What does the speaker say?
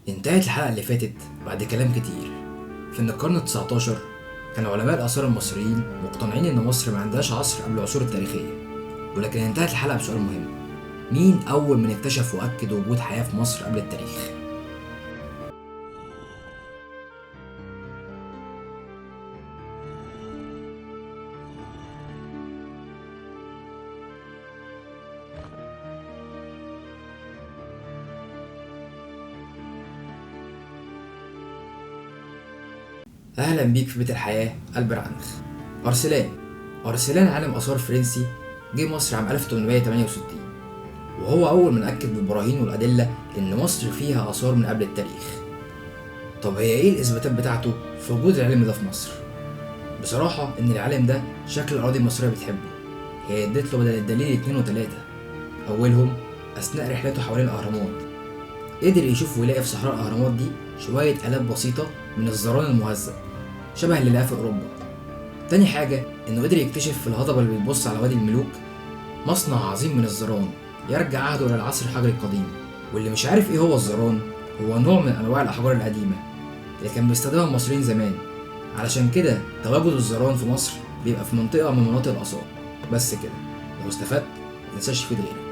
انتهت الحلقة اللي فاتت بعد كلام كتير في إن القرن ال19 كان علماء الآثار المصريين مقتنعين إن مصر ما عندهاش عصر قبل العصور التاريخية. ولكن انتهت الحلقة بسؤال مهم: مين أول من اكتشف وأكد وجود حياة في مصر قبل التاريخ؟ أهلا بيك في بيت الحياة قلب رعنخ. أرسلان عالم آثار فرنسي جه مصر عام 1868، وهو أول من أكد بالبراهين والأدلة إن مصر فيها آثار من قبل التاريخ. طب هي إيه الإثباتات بتاعته في وجود العلم ده في مصر؟ بصراحة إن العالم ده شكل الأراضي المصرية بتحبه. هي ادت له بدل الدليل 2 و3. أولهم أثناء رحلته حوالين الأهرامات قدر يشوف ويلاقي في صحراء الأهرامات دي شوية آلات بسيطة من الزران المهذب شبه اللي لقاه في أوروبا. تاني حاجة إنه قدر يكتشف في الهضبة اللي بتبص على وادي الملوك مصنع عظيم من الزران يرجع عهده إلى العصر الحجري القديم. واللي مش عارف إيه هو الزران، هو نوع من أنواع الأحجار القديمة اللي كان بيستخدمها المصريين زمان. علشان كده تواجد الزران في مصر بيبقى في منطقة من مناطق الآثار. بس كده، لو استفدت متنساش تفيد غيرك.